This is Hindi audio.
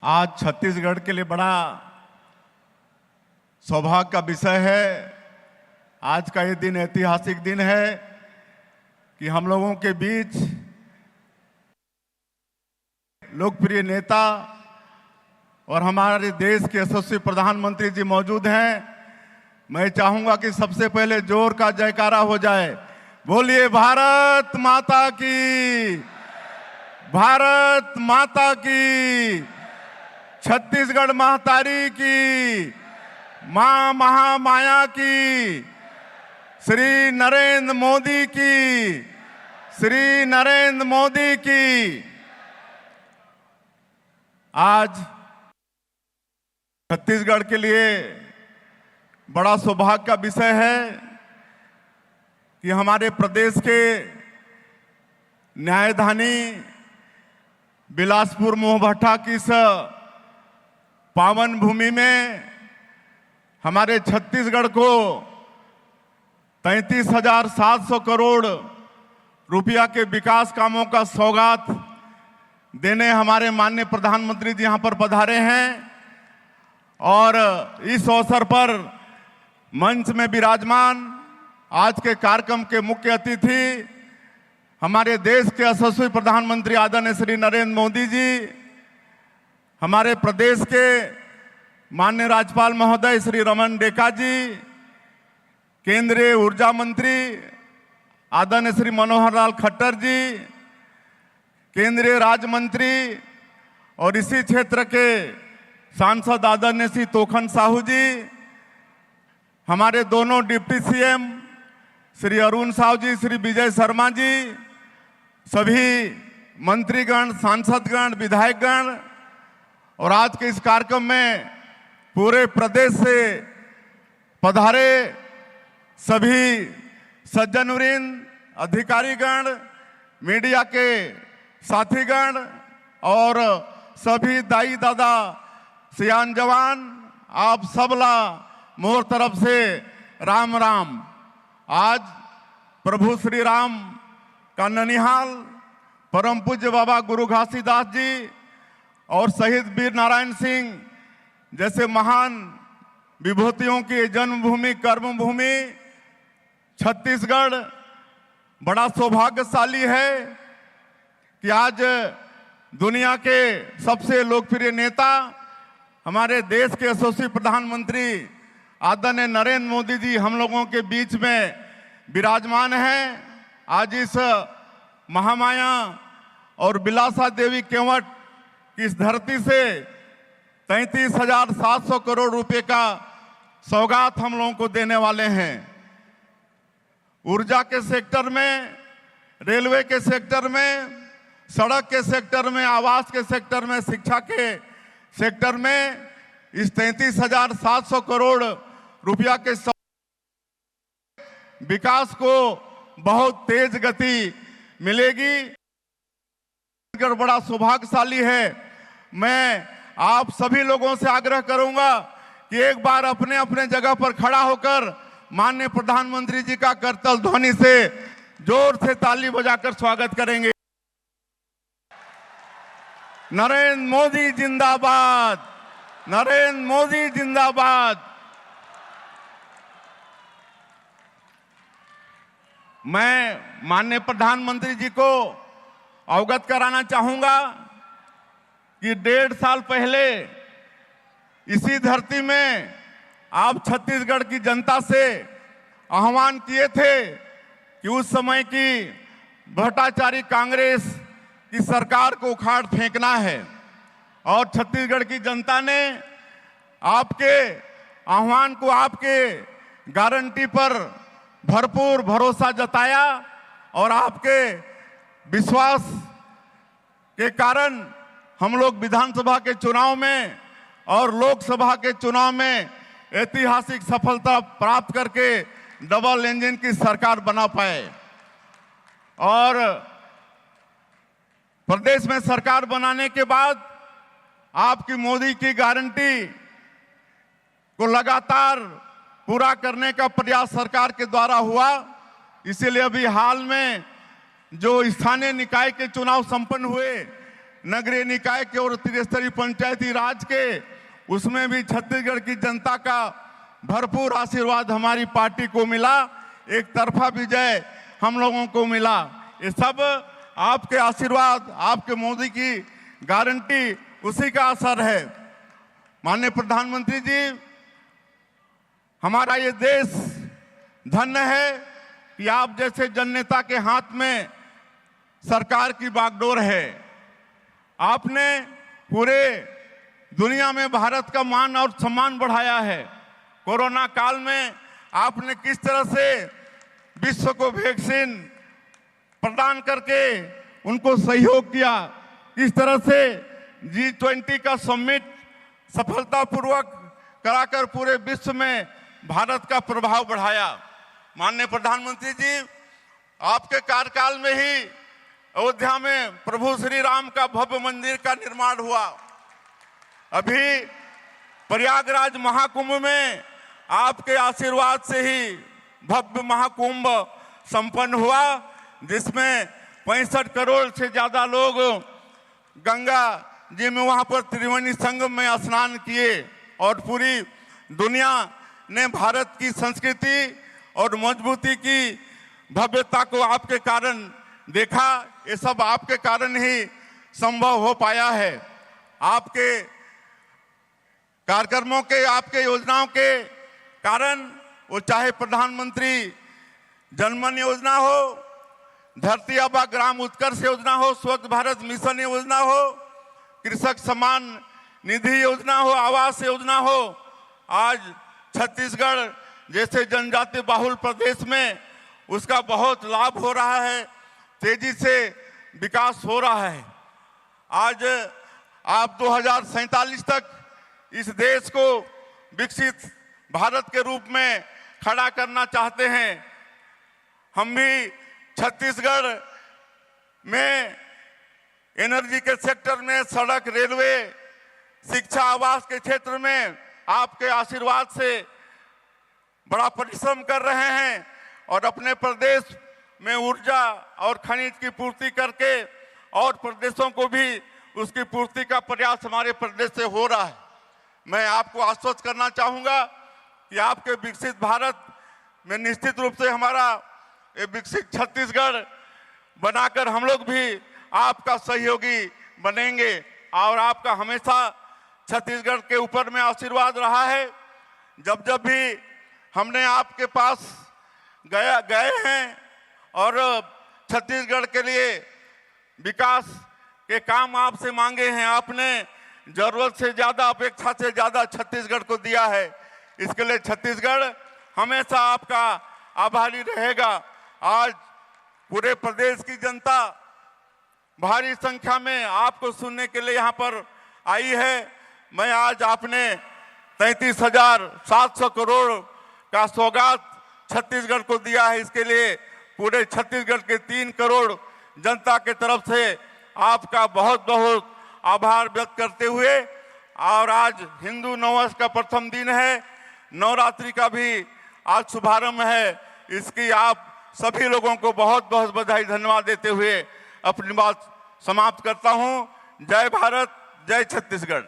आज छत्तीसगढ़ के लिए बड़ा सौभाग्य का विषय है। आज का ये दिन ऐतिहासिक दिन है कि हम लोगों के बीच लोकप्रिय नेता और हमारे देश के यशस्वी प्रधानमंत्री जी मौजूद हैं। मैं चाहूंगा कि सबसे पहले जोर का जयकारा हो जाए। बोलिए भारत माता की, भारत माता की, छत्तीसगढ़ महातारी की, मां महामाया की, श्री नरेंद्र मोदी की, श्री नरेंद्र मोदी की। आज छत्तीसगढ़ के लिए बड़ा सौभाग्य का विषय है कि हमारे प्रदेश के न्यायधानी बिलासपुर मोहभट्टा की इस पावन भूमि में हमारे छत्तीसगढ़ को 33,700 करोड़ रुपया के विकास कामों का सौगात देने हमारे माननीय प्रधानमंत्री जी यहां पर पधारे हैं। और इस अवसर पर मंच में विराजमान आज के कार्यक्रम के मुख्य अतिथि हमारे देश के यशस्वी प्रधानमंत्री आदरणीय श्री नरेंद्र मोदी जी, हमारे प्रदेश के माननीय राज्यपाल महोदय श्री रमन डेका जी, केंद्रीय ऊर्जा मंत्री आदरणीय श्री मनोहर लाल खट्टर जी, केंद्रीय राज्य मंत्री और इसी क्षेत्र के सांसद आदरणीय श्री तोखन साहू जी, हमारे दोनों डिप्टी सीएम श्री अरुण साहू जी, श्री विजय शर्मा जी, सभी मंत्रीगण, सांसदगण, विधायकगण और आज के इस कार्यक्रम में पूरे प्रदेश से पधारे सभी सज्जनवृंद, अधिकारीगण, मीडिया के साथीगण और सभी दाई दादा, सियान जवान, आप सबला मोर तरफ से राम राम। आज प्रभु श्री राम का ननिहाल परम पूज्य बाबा गुरु घासीदास जी और शहीद वीर नारायण सिंह जैसे महान विभूतियों की जन्मभूमि, कर्मभूमि छत्तीसगढ़ बड़ा सौभाग्यशाली है कि आज दुनिया के सबसे लोकप्रिय नेता हमारे देश के यशस्वी प्रधानमंत्री आदरणीय नरेंद्र मोदी जी हम लोगों के बीच में विराजमान हैं। आज इस महामाया और बिलासा देवी केवट की इस धरती से 33,700 करोड़ रुपए का सौगात हम लोगों को देने वाले हैं। ऊर्जा के सेक्टर में, रेलवे के सेक्टर में, सड़क के सेक्टर में, आवास के सेक्टर में, शिक्षा के सेक्टर में इस 33,700 करोड़ रुपया के विकास को बहुत तेज गति मिलेगी। बड़ा सौभाग्यशाली है। मैं आप सभी लोगों से आग्रह करूंगा कि एक बार अपने अपने जगह पर खड़ा होकर माननीय प्रधानमंत्री जी का करतल ध्वनि से जोर से ताली बजाकर स्वागत करेंगे। नरेंद्र मोदी जिंदाबाद, नरेंद्र मोदी जिंदाबाद। मैं माननीय प्रधानमंत्री जी को अवगत कराना चाहूंगा कि 1.5 साल पहले इसी धरती में आप छत्तीसगढ़ की जनता से आह्वान किए थे कि उस समय की भ्रष्टाचारी कांग्रेस की सरकार को उखाड़ फेंकना है। और छत्तीसगढ़ की जनता ने आपके आह्वान को, आपके गारंटी पर भरपूर भरोसा जताया और आपके विश्वास के कारण हम लोग विधानसभा के चुनाव में और लोकसभा के चुनाव में ऐतिहासिक सफलता प्राप्त करके डबल इंजन की सरकार बना पाए। और प्रदेश में सरकार बनाने के बाद आपकी मोदी की गारंटी को लगातार पूरा करने का प्रयास सरकार के द्वारा हुआ। इसीलिए अभी हाल में जो स्थानीय निकाय के चुनाव संपन्न हुए नगरीय निकाय के और त्रिस्तरीय पंचायती राज के, उसमें भी छत्तीसगढ़ की जनता का भरपूर आशीर्वाद हमारी पार्टी को मिला। एक तरफा विजय हम लोगों को मिला। ये सब आपके आशीर्वाद, आपके मोदी की गारंटी, उसी का असर है। माननीय प्रधानमंत्री जी, हमारा ये देश धन्य है कि आप जैसे जननेता के हाथ में सरकार की बागडोर है। आपने पूरे दुनिया में भारत का मान और सम्मान बढ़ाया है। कोरोना काल में आपने किस तरह से विश्व को वैक्सीन प्रदान करके उनको सहयोग किया, किस तरह से G20 का समिट सफलतापूर्वक कराकर पूरे विश्व में भारत का प्रभाव बढ़ाया। माननीय प्रधानमंत्री जी, आपके कार्यकाल में ही अयोध्या में प्रभु श्री राम का भव्य मंदिर का निर्माण हुआ। अभी प्रयागराज महाकुंभ में आपके आशीर्वाद से ही भव्य महाकुंभ संपन्न हुआ, जिसमें 65 करोड़ से ज्यादा लोग गंगा जी में वहां पर त्रिवेणी संगम में स्नान किए और पूरी दुनिया ने भारत की संस्कृति और मजबूती की भव्यता को आपके कारण देखा। ये सब आपके कारण ही संभव हो पाया है। आपके कार्यक्रमों के, आपके योजनाओं के कारण, वो चाहे प्रधानमंत्री जनमन योजना हो, धरती आबा ग्राम उत्कर्ष योजना हो, स्वच्छ भारत मिशन योजना हो, कृषक सम्मान निधि योजना हो, आवास योजना हो, आज छत्तीसगढ़ जैसे जनजाति बाहुल प्रदेश में उसका बहुत लाभ हो रहा है, तेजी से विकास हो रहा है। आज आप 2047 तक इस देश को विकसित भारत के रूप में खड़ा करना चाहते हैं। हम भी छत्तीसगढ़ में एनर्जी के सेक्टर में, सड़क, रेलवे, शिक्षा, आवास के क्षेत्र में आपके आशीर्वाद से बड़ा परिश्रम कर रहे हैं और अपने प्रदेश में ऊर्जा और खनिज की पूर्ति करके और प्रदेशों को भी उसकी पूर्ति का प्रयास हमारे प्रदेश से हो रहा है। मैं आपको आश्वस्त करना चाहूंगा कि आपके विकसित भारत में निश्चित रूप से हमारा ये विकसित छत्तीसगढ़ बनाकर हम लोग भी आपका सहयोगी बनेंगे और आपका हमेशा छत्तीसगढ़ के ऊपर में आशीर्वाद रहा है। जब जब भी हमने आपके पास गए हैं और छत्तीसगढ़ के लिए विकास के काम आपसे मांगे हैं, आपने जरूरत से ज्यादा, अपेक्षा से ज्यादा छत्तीसगढ़ को दिया है। इसके लिए छत्तीसगढ़ हमेशा आपका आभारी रहेगा। आज पूरे प्रदेश की जनता भारी संख्या में आपको सुनने के लिए यहाँ पर आई है। मैं आज आपने 33,700 करोड़ का सौगात छत्तीसगढ़ को दिया है, इसके लिए पूरे छत्तीसगढ़ के 3 करोड़ जनता के तरफ से आपका बहुत बहुत आभार व्यक्त करते हुए, और आज हिंदू नववर्ष का प्रथम दिन है, नवरात्रि का भी आज शुभारंभ है, इसकी आप सभी लोगों को बहुत बहुत बधाई, धन्यवाद देते हुए अपनी बात समाप्त करता हूं। जय भारत, जय छत्तीसगढ़।